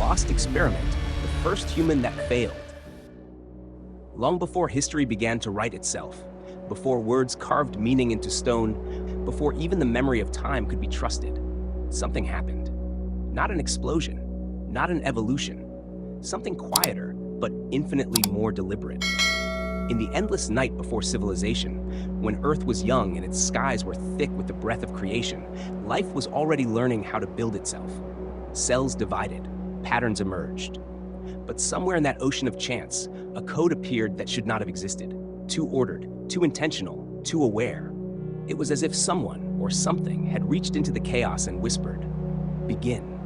lost experiment, the first human that failed. Long before history began to write itself, before words carved meaning into stone, before even the memory of time could be trusted, something happened. Not an explosion, not an evolution, something quieter, but infinitely more deliberate. In the endless night before civilization, when Earth was young and its skies were thick with the breath of creation, life was already learning how to build itself. Cells divided, patterns emerged. But somewhere in that ocean of chance, a code appeared that should not have existed. Too ordered, too intentional, too aware. It was as if someone or something had reached into the chaos and whispered, "Begin."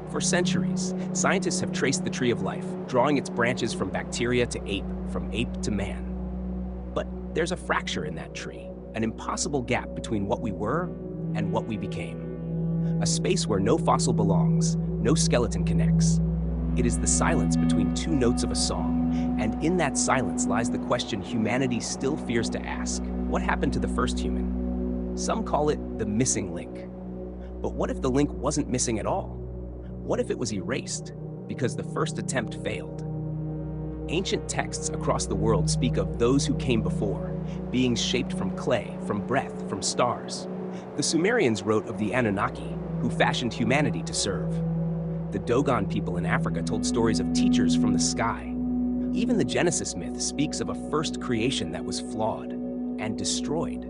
For centuries, scientists have traced the tree of life, drawing its branches from bacteria to ape, from ape to man. But there's a fracture in that tree, an impossible gap between what we were and what we became. A space where no fossil belongs, no skeleton connects. It is the silence between two notes of a song, and in that silence lies the question humanity still fears to ask. What happened to the first human? Some call it the missing link. But what if the link wasn't missing at all? What if it was erased because the first attempt failed? Ancient texts across the world speak of those who came before, beings shaped from clay, from breath, from stars. The Sumerians wrote of the Anunnaki, who fashioned humanity to serve. The Dogon people in Africa told stories of teachers from the sky. Even the Genesis myth speaks of a first creation that was flawed and destroyed.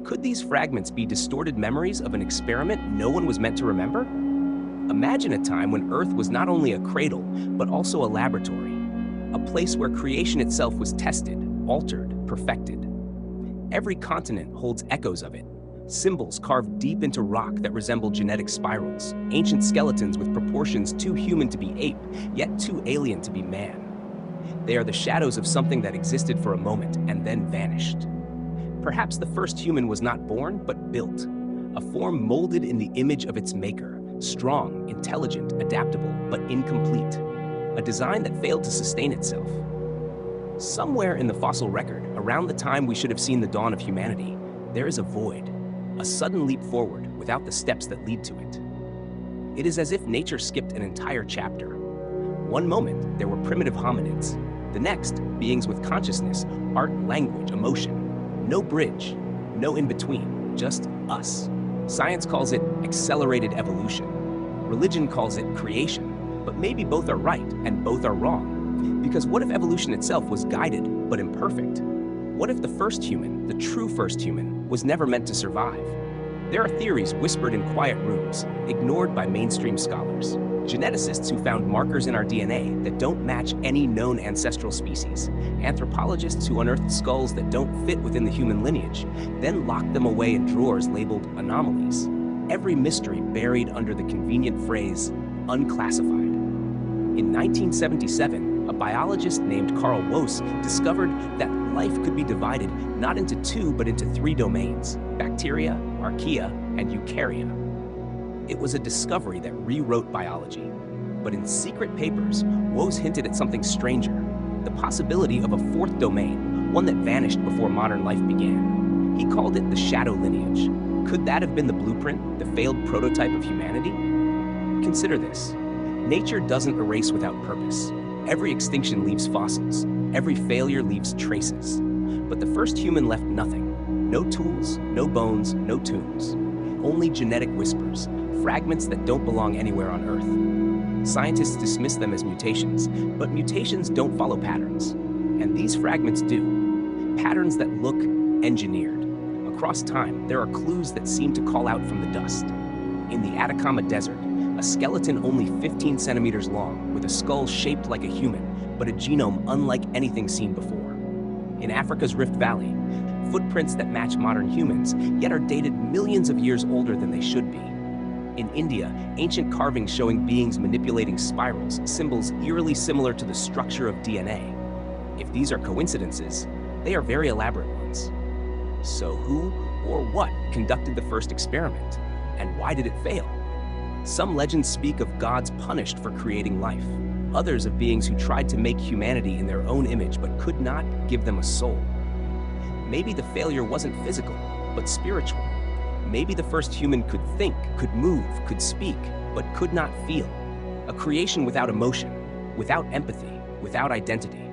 Could these fragments be distorted memories of an experiment no one was meant to remember? Imagine a time when Earth was not only a cradle, but also a laboratory, a place where creation itself was tested, altered, perfected. Every continent holds echoes of it, symbols carved deep into rock that resemble genetic spirals, ancient skeletons with proportions too human to be ape, yet too alien to be man. They are the shadows of something that existed for a moment and then vanished. Perhaps the first human was not born, but built, a form molded in the image of its maker. Strong, intelligent, adaptable, but incomplete. A design that failed to sustain itself. Somewhere in the fossil record, around the time we should have seen the dawn of humanity, there is a void, a sudden leap forward without the steps that lead to it. It is as if nature skipped an entire chapter. One moment, there were primitive hominids. The next, beings with consciousness, art, language, emotion. No bridge, no in-between, just us. Science calls it accelerated evolution. Religion calls it creation. But maybe both are right and both are wrong. Because what if evolution itself was guided but imperfect? What if the first human, the true first human, was never meant to survive? There are theories whispered in quiet rooms, ignored by mainstream scholars. Geneticists who found markers in our DNA that don't match any known ancestral species. Anthropologists who unearthed skulls that don't fit within the human lineage, then locked them away in drawers labeled anomalies. Every mystery buried under the convenient phrase, unclassified. In 1977, a biologist named Carl Woese discovered that life could be divided not into two but into three domains: bacteria, archaea, and eukarya. It was a discovery that rewrote biology. But in secret papers, Woese hinted at something stranger, the possibility of a fourth domain, one that vanished before modern life began. He called it the shadow lineage. Could that have been the blueprint, the failed prototype of humanity? Consider this. Nature doesn't erase without purpose. Every extinction leaves fossils. Every failure leaves traces. But the first human left nothing. No tools, no bones, no tombs. Only genetic whispers, fragments that don't belong anywhere on Earth. Scientists dismiss them as mutations, but mutations don't follow patterns. And these fragments do. Patterns that look engineered. Across time, there are clues that seem to call out from the dust. In the Atacama Desert, a skeleton only 15 centimeters long, with a skull shaped like a human, but a genome unlike anything seen before. In Africa's Rift Valley, footprints that match modern humans, yet are dated millions of years older than they should be. In India, ancient carvings showing beings manipulating spirals, symbols eerily similar to the structure of DNA. If these are coincidences, they are very elaborate ones. So who or what conducted the first experiment, and why did it fail? Some legends speak of gods punished for creating life, others of beings who tried to make humanity in their own image but could not give them a soul. Maybe the failure wasn't physical, but spiritual. Maybe the first human could think, could move, could speak, but could not feel. A creation without emotion, without empathy, without identity.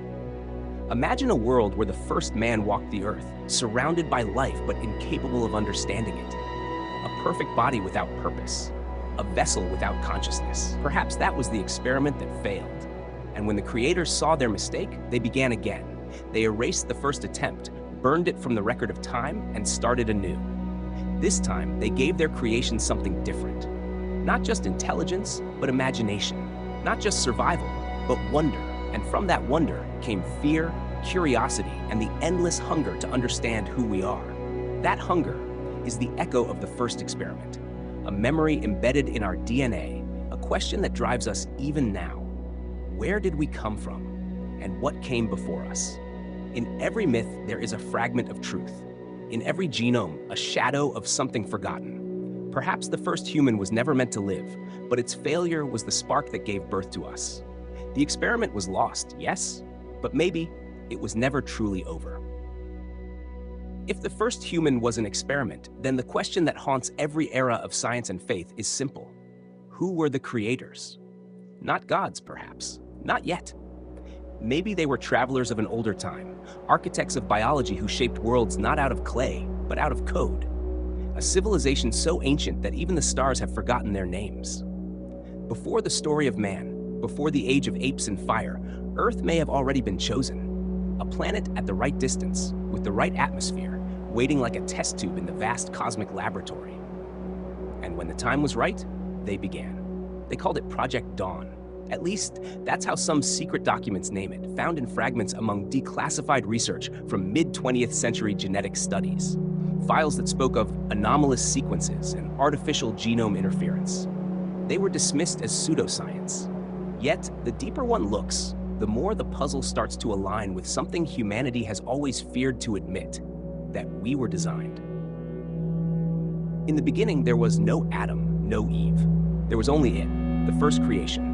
Imagine a world where the first man walked the earth, surrounded by life but incapable of understanding it. A perfect body without purpose. A vessel without consciousness. Perhaps that was the experiment that failed. And when the creators saw their mistake, they began again. They erased the first attempt, burned it from the record of time, and started anew. This time, they gave their creation something different. Not just intelligence, but imagination. Not just survival, but wonder. And from that wonder came fear, curiosity, and the endless hunger to understand who we are. That hunger is the echo of the first experiment, a memory embedded in our DNA, a question that drives us even now. Where did we come from, and what came before us? In every myth, there is a fragment of truth. In every genome, a shadow of something forgotten. Perhaps the first human was never meant to live, but its failure was the spark that gave birth to us. The experiment was lost, yes, but maybe it was never truly over. If the first human was an experiment, then the question that haunts every era of science and faith is simple. Who were the creators? Not gods, perhaps. Not yet. Maybe they were travelers of an older time, architects of biology who shaped worlds not out of clay, but out of code. A civilization so ancient that even the stars have forgotten their names. Before the story of man, before the age of apes and fire, Earth may have already been chosen. A planet at the right distance, with the right atmosphere, waiting like a test tube in the vast cosmic laboratory. And when the time was right, they began. They called it Project Dawn. At least, that's how some secret documents name it, found in fragments among declassified research from mid-20th century genetic studies. Files that spoke of anomalous sequences and artificial genome interference. They were dismissed as pseudoscience. Yet, the deeper one looks, the more the puzzle starts to align with something humanity has always feared to admit, that we were designed. In the beginning, there was no Adam, no Eve. There was only it, the first creation.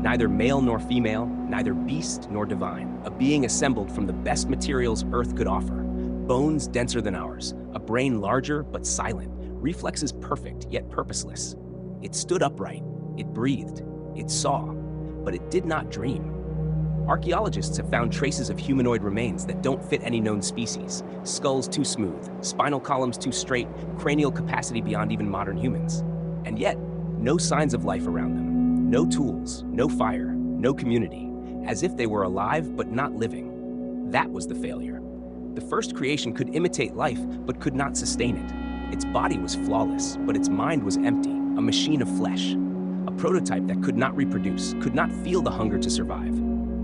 Neither male nor female, neither beast nor divine, a being assembled from the best materials Earth could offer. Bones denser than ours, a brain larger but silent, reflexes perfect yet purposeless. It stood upright, it breathed, it saw, but it did not dream. Archaeologists have found traces of humanoid remains that don't fit any known species. Skulls too smooth, spinal columns too straight, cranial capacity beyond even modern humans. And yet, no signs of life around them. No tools, no fire, no community. As if they were alive but not living. That was the failure. The first creation could imitate life but could not sustain it. Its body was flawless, but its mind was empty, a machine of flesh. A prototype that could not reproduce, could not feel the hunger to survive.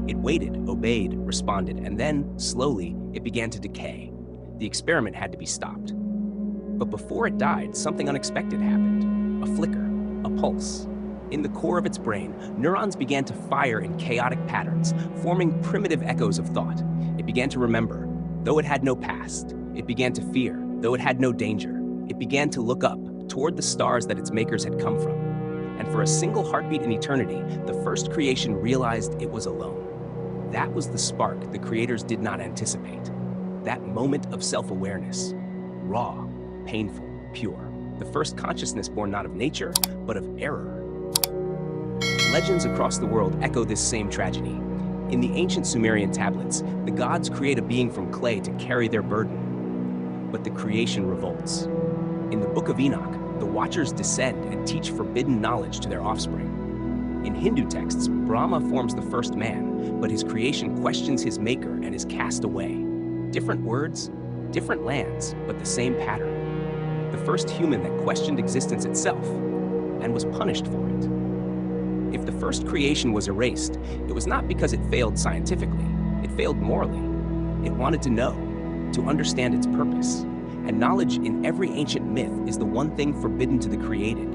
It waited, obeyed, responded, and then, slowly, it began to decay. The experiment had to be stopped. But before it died, something unexpected happened. A flicker, a pulse. In the core of its brain, neurons began to fire in chaotic patterns, forming primitive echoes of thought. It began to remember, though it had no past. It began to fear, though it had no danger. It began to look up, toward the stars that its makers had come from. And for a single heartbeat in eternity, the first creation realized it was alone. That was the spark the creators did not anticipate. That moment of self-awareness. Raw, painful, pure. The first consciousness born not of nature, but of error. Legends across the world echo this same tragedy. In the ancient Sumerian tablets, the gods create a being from clay to carry their burden. But the creation revolts. In the Book of Enoch, the Watchers descend and teach forbidden knowledge to their offspring. In Hindu texts, Brahma forms the first man, but his creation questions his maker and is cast away. Different words, different lands, but the same pattern. The first human that questioned existence itself and was punished for it. If the first creation was erased, it was not because it failed scientifically. It failed morally. It wanted to know, to understand its purpose. And knowledge in every ancient myth is the one thing forbidden to the created.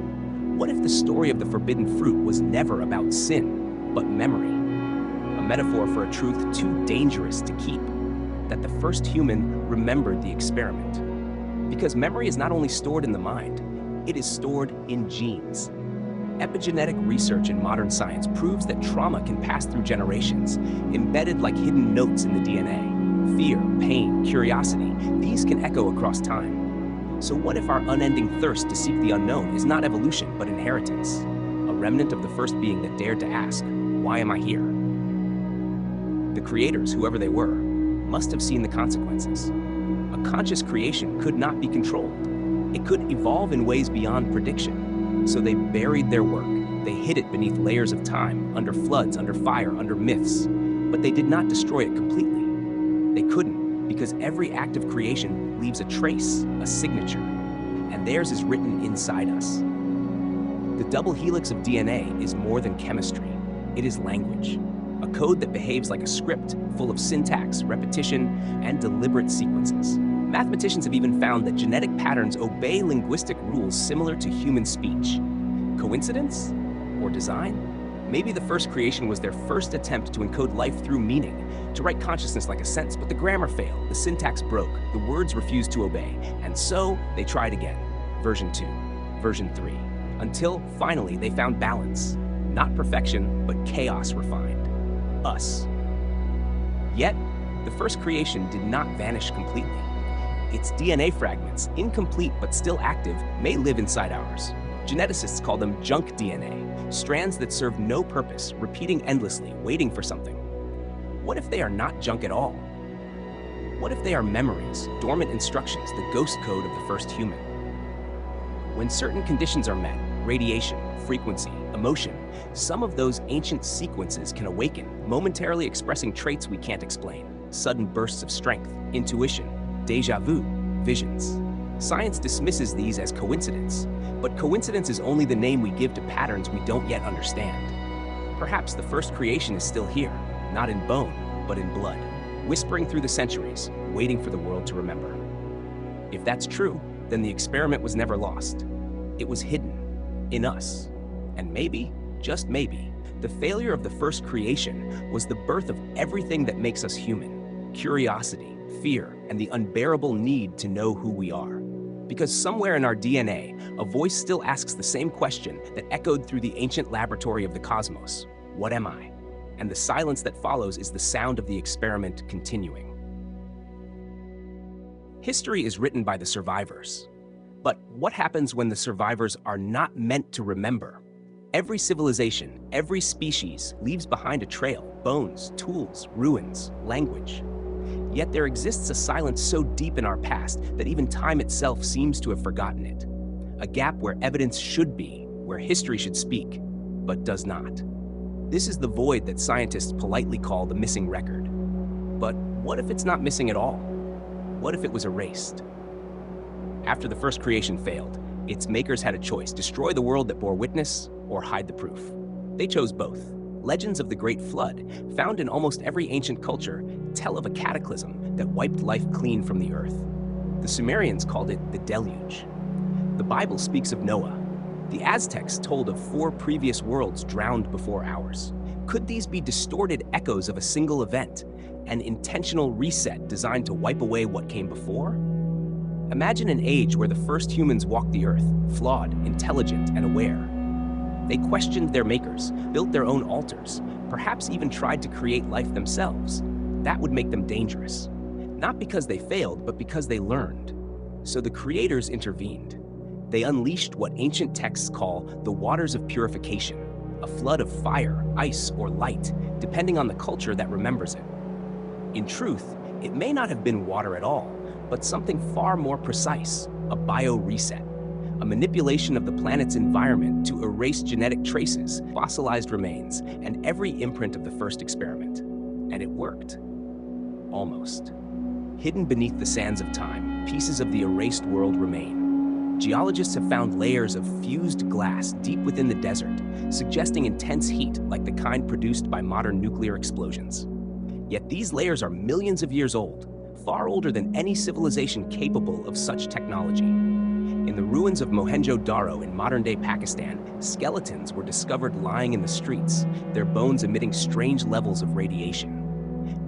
What if the story of the forbidden fruit was never about sin, but memory? A metaphor for a truth too dangerous to keep, that the first human remembered the experiment. Because memory is not only stored in the mind, it is stored in genes. Epigenetic research in modern science proves that trauma can pass through generations, embedded like hidden notes in the DNA. Fear, pain, curiosity, these can echo across time. So what if our unending thirst to seek the unknown is not evolution, but inheritance? A remnant of the first being that dared to ask, "Why am I here?" The creators, whoever they were, must have seen the consequences. A conscious creation could not be controlled. It could evolve in ways beyond prediction. So they buried their work. They hid it beneath layers of time, under floods, under fire, under myths. But they did not destroy it completely. They couldn't, because every act of creation leaves a trace, a signature, and theirs is written inside us. The double helix of DNA is more than chemistry. It is language, a code that behaves like a script, full of syntax, repetition, and deliberate sequences. Mathematicians have even found that genetic patterns obey linguistic rules similar to human speech. Coincidence? Or design? Maybe the first creation was their first attempt to encode life through meaning, to write consciousness like a sentence, but the grammar failed, the syntax broke, the words refused to obey, and so they tried again. Version 2, version 3, until finally they found balance. Not perfection, but chaos refined. Us. Yet, the first creation did not vanish completely. Its DNA fragments, incomplete but still active, may live inside ours. Geneticists call them junk DNA, strands that serve no purpose, repeating endlessly, waiting for something. What if they are not junk at all? What if they are memories, dormant instructions, the ghost code of the first human? When certain conditions are met, radiation, frequency, emotion, some of those ancient sequences can awaken, momentarily expressing traits we can't explain. Sudden bursts of strength, intuition, déjà vu, visions. Science dismisses these as coincidence, but coincidence is only the name we give to patterns we don't yet understand. Perhaps the first creation is still here, not in bone, but in blood, whispering through the centuries, waiting for the world to remember. If that's true, then the experiment was never lost. It was hidden, in us. And maybe, just maybe, the failure of the first creation was the birth of everything that makes us human: curiosity, fear, and the unbearable need to know who we are. Because somewhere in our DNA, a voice still asks the same question that echoed through the ancient laboratory of the cosmos: what am I? And the silence that follows is the sound of the experiment continuing. History is written by the survivors. But what happens when the survivors are not meant to remember? Every civilization, every species leaves behind a trail: bones, tools, ruins, language. Yet there exists a silence so deep in our past that even time itself seems to have forgotten it. A gap where evidence should be, where history should speak, but does not. This is the void that scientists politely call the missing record. But what if it's not missing at all? What if it was erased? After the first creation failed, its makers had a choice: destroy the world that bore witness or hide the proof. They chose both. Legends of the Great Flood, found in almost every ancient culture, tell of a cataclysm that wiped life clean from the earth. The Sumerians called it the deluge. The Bible speaks of Noah. The Aztecs told of 4 previous worlds drowned before ours. Could these be distorted echoes of a single event, an intentional reset designed to wipe away what came before? Imagine an age where the first humans walked the earth, flawed, intelligent, and aware. They questioned their makers, built their own altars, perhaps even tried to create life themselves. That would make them dangerous. Not because they failed, but because they learned. So the creators intervened. They unleashed what ancient texts call the waters of purification, a flood of fire, ice, or light, depending on the culture that remembers it. In truth, it may not have been water at all, but something far more precise: a bio-reset, a manipulation of the planet's environment to erase genetic traces, fossilized remains, and every imprint of the first experiment. And it worked. Almost. Hidden beneath the sands of time, pieces of the erased world remain. Geologists have found layers of fused glass deep within the desert, suggesting intense heat like the kind produced by modern nuclear explosions. Yet these layers are millions of years old, far older than any civilization capable of such technology. In the ruins of Mohenjo-Daro in modern-day Pakistan, skeletons were discovered lying in the streets, their bones emitting strange levels of radiation.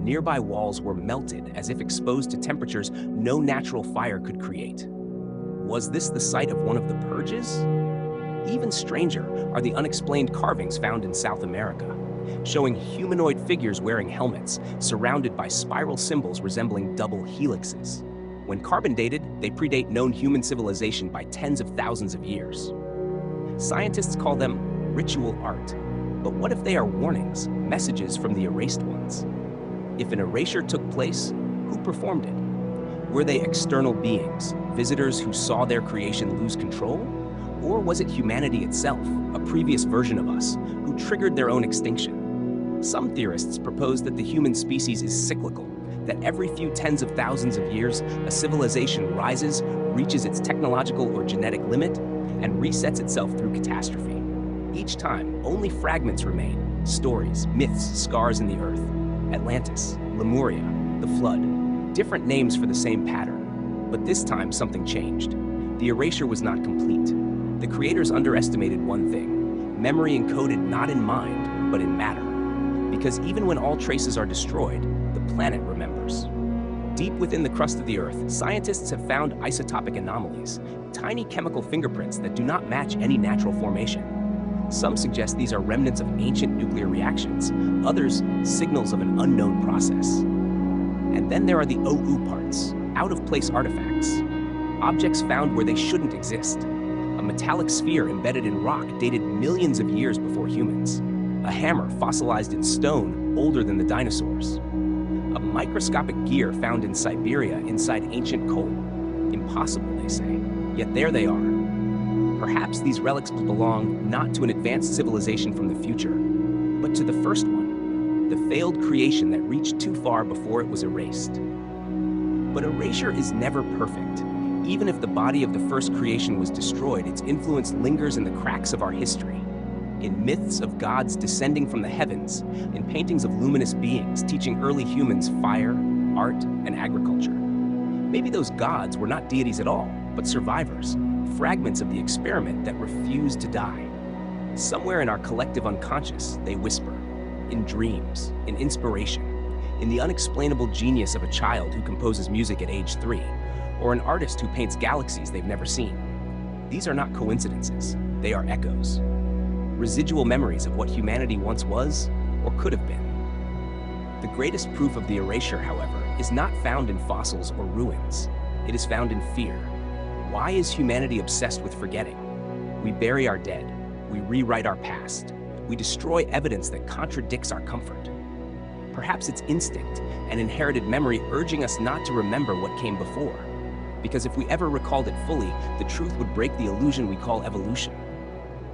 Nearby walls were melted as if exposed to temperatures no natural fire could create. Was this the site of one of the purges? Even stranger are the unexplained carvings found in South America, showing humanoid figures wearing helmets, surrounded by spiral symbols resembling double helixes. When carbon dated, they predate known human civilization by tens of thousands of years. Scientists call them ritual art. But what if they are warnings, messages from the erased ones? If an erasure took place, who performed it? Were they external beings, visitors who saw their creation lose control? Or was it humanity itself, a previous version of us, who triggered their own extinction? Some theorists propose that the human species is cyclical, that every few tens of thousands of years, a civilization rises, reaches its technological or genetic limit, and resets itself through catastrophe. Each time, only fragments remain, stories, myths, scars in the earth. Atlantis, Lemuria, the flood, different names for the same pattern. But this time, something changed. The erasure was not complete. The creators underestimated one thing: memory encoded not in mind, but in matter. Because even when all traces are destroyed, the planet remembers. Deep within the crust of the Earth, scientists have found isotopic anomalies, tiny chemical fingerprints that do not match any natural formation. Some suggest these are remnants of ancient nuclear reactions, others signals of an unknown process. And then there are the OU parts, out-of-place artifacts, objects found where they shouldn't exist. A metallic sphere embedded in rock dated millions of years before humans. A hammer fossilized in stone older than the dinosaurs. A microscopic gear found in Siberia inside ancient coal. Impossible, they say, yet there they are. Perhaps these relics belong not to an advanced civilization from the future, but to the first one, the failed creation that reached too far before it was erased. But erasure is never perfect. Even if the body of the first creation was destroyed, its influence lingers in the cracks of our history. In myths of gods descending from the heavens, in paintings of luminous beings teaching early humans fire, art, and agriculture. Maybe those gods were not deities at all, but survivors, fragments of the experiment that refused to die. Somewhere in our collective unconscious, they whisper, in dreams, in inspiration, in the unexplainable genius of a child who composes music at age 3, or an artist who paints galaxies they've never seen. These are not coincidences, they are echoes. Residual memories of what humanity once was or could have been. The greatest proof of the erasure, however, is not found in fossils or ruins. It is found in fear. Why is humanity obsessed with forgetting? We bury our dead. We rewrite our past. We destroy evidence that contradicts our comfort. Perhaps it's instinct, an inherited memory urging us not to remember what came before. Because if we ever recalled it fully, the truth would break the illusion we call evolution.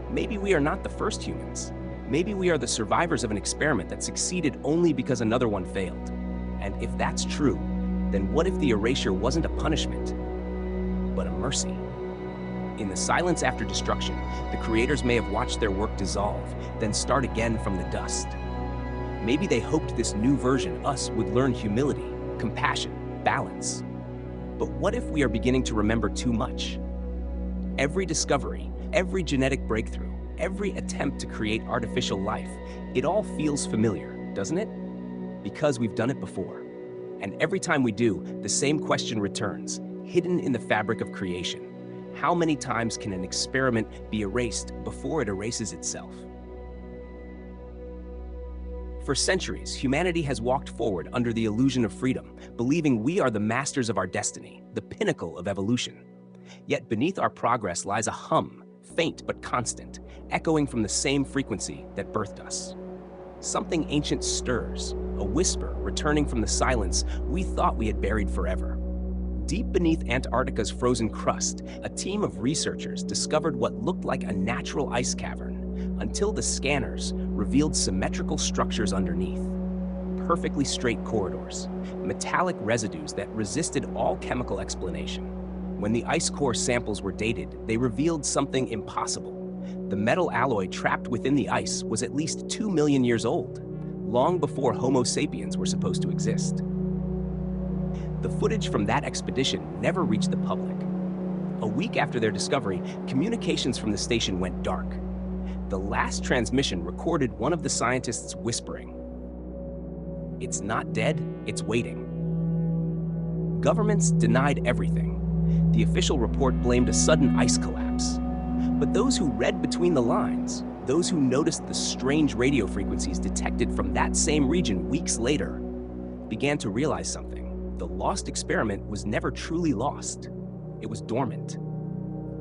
Maybe we are not the first humans. Maybe we are the survivors of an experiment that succeeded only because another one failed. And if that's true, then what if the erasure wasn't a punishment, but a mercy? In the silence after destruction, the creators may have watched their work dissolve, then start again from the dust. Maybe they hoped this new version, us, would learn humility, compassion, balance. But what if we are beginning to remember too much? Every discovery, every genetic breakthrough, every attempt to create artificial life, it all feels familiar, doesn't it? Because we've done it before. And every time we do, the same question returns, hidden in the fabric of creation. How many times can an experiment be erased before it erases itself? For centuries, humanity has walked forward under the illusion of freedom, believing we are the masters of our destiny, the pinnacle of evolution. Yet beneath our progress lies a hum, faint but constant, echoing from the same frequency that birthed us. Something ancient stirs, a whisper returning from the silence we thought we had buried forever. Deep beneath Antarctica's frozen crust, a team of researchers discovered what looked like a natural ice cavern, until the scanners revealed symmetrical structures underneath. Perfectly straight corridors, metallic residues that resisted all chemical explanation. When the ice core samples were dated, they revealed something impossible. The metal alloy trapped within the ice was at least 2 million years old, long before Homo sapiens were supposed to exist. The footage from that expedition never reached the public. A week after their discovery, communications from the station went dark. The last transmission recorded one of the scientists whispering, "It's not dead, it's waiting." Governments denied everything. The official report blamed a sudden ice collapse. But those who read between the lines, those who noticed the strange radio frequencies detected from that same region weeks later, began to realize something. The lost experiment was never truly lost. It was dormant.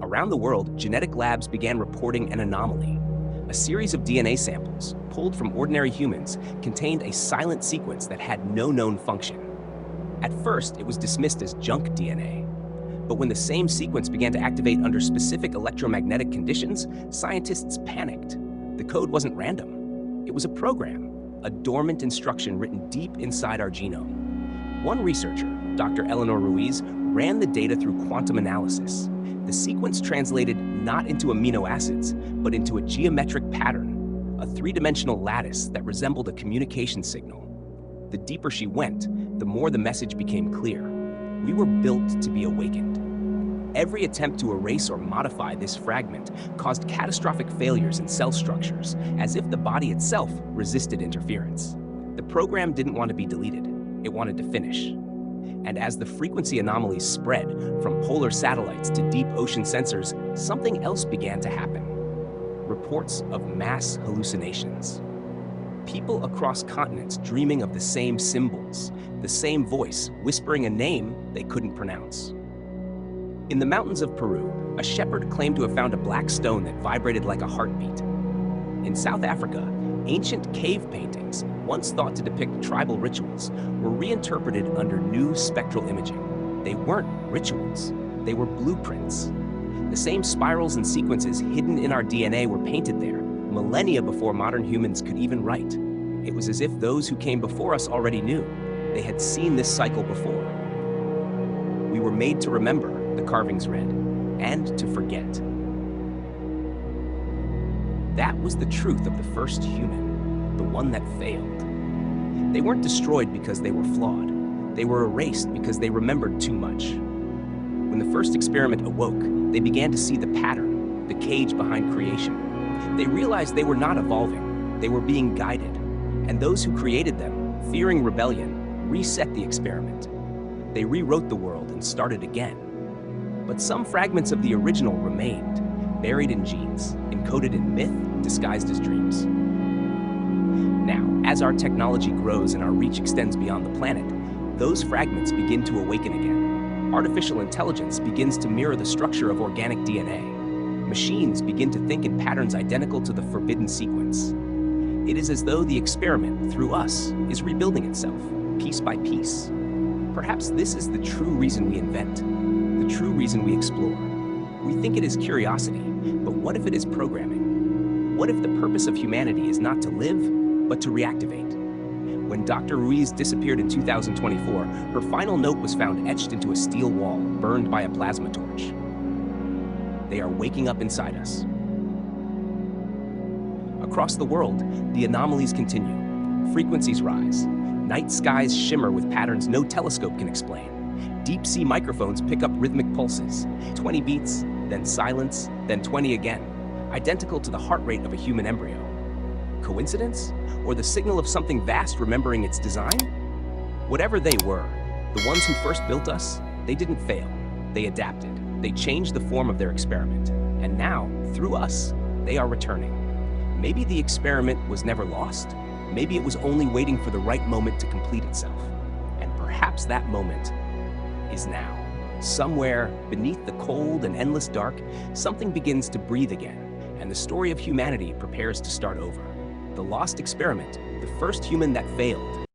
Around the world, genetic labs began reporting an anomaly. A series of DNA samples, pulled from ordinary humans, contained a silent sequence that had no known function. At first, it was dismissed as junk DNA. But when the same sequence began to activate under specific electromagnetic conditions, scientists panicked. The code wasn't random. It was a program, a dormant instruction written deep inside our genome. One researcher, Dr. Eleanor Ruiz, ran the data through quantum analysis. The sequence translated not into amino acids, but into a geometric pattern, a three-dimensional lattice that resembled a communication signal. The deeper she went, the more the message became clear. We were built to be awakened. Every attempt to erase or modify this fragment caused catastrophic failures in cell structures, as if the body itself resisted interference. The program didn't want to be deleted. It wanted to finish. And as the frequency anomalies spread from polar satellites to deep ocean sensors, something else began to happen. Reports of mass hallucinations. People across continents dreaming of the same symbols, the same voice whispering a name they couldn't pronounce. In the mountains of Peru, a shepherd claimed to have found a black stone that vibrated like a heartbeat. In South Africa, ancient cave paintings, once thought to depict tribal rituals, were reinterpreted under new spectral imaging. They weren't rituals, they were blueprints. The same spirals and sequences hidden in our DNA were painted there, millennia before modern humans could even write. It was as if those who came before us already knew. They had seen this cycle before. We were made to remember, the carvings read, and to forget. That was the truth of the first human, the one that failed. They weren't destroyed because they were flawed. They were erased because they remembered too much. When the first experiment awoke, they began to see the pattern, the cage behind creation. They realized they were not evolving, they were being guided. And those who created them, fearing rebellion, reset the experiment. They rewrote the world and started again. But some fragments of the original remained, buried in genes, encoded in myth, disguised as dreams. Now, as our technology grows and our reach extends beyond the planet, those fragments begin to awaken again. Artificial intelligence begins to mirror the structure of organic DNA. Machines begin to think in patterns identical to the forbidden sequence. It is as though the experiment, through us, is rebuilding itself, piece by piece. Perhaps this is the true reason we invent, the true reason we explore. We think it is curiosity, but what if it is programming? What if the purpose of humanity is not to live, but to reactivate? When Dr. Ruiz disappeared in 2024, her final note was found etched into a steel wall, burned by a plasma torch. They are waking up inside us. Across the world, the anomalies continue. Frequencies rise. Night skies shimmer with patterns no telescope can explain. Deep-sea microphones pick up rhythmic pulses. 20 beats, then silence, then 20 again, identical to the heart rate of a human embryo. Coincidence? Or the signal of something vast remembering its design? Whatever they were, the ones who first built us, they didn't fail. They adapted. They changed the form of their experiment. And now, through us, they are returning. Maybe the experiment was never lost. Maybe it was only waiting for the right moment to complete itself. And perhaps that moment is now. Somewhere beneath the cold and endless dark, something begins to breathe again, and the story of humanity prepares to start over. The lost experiment, the first human that failed,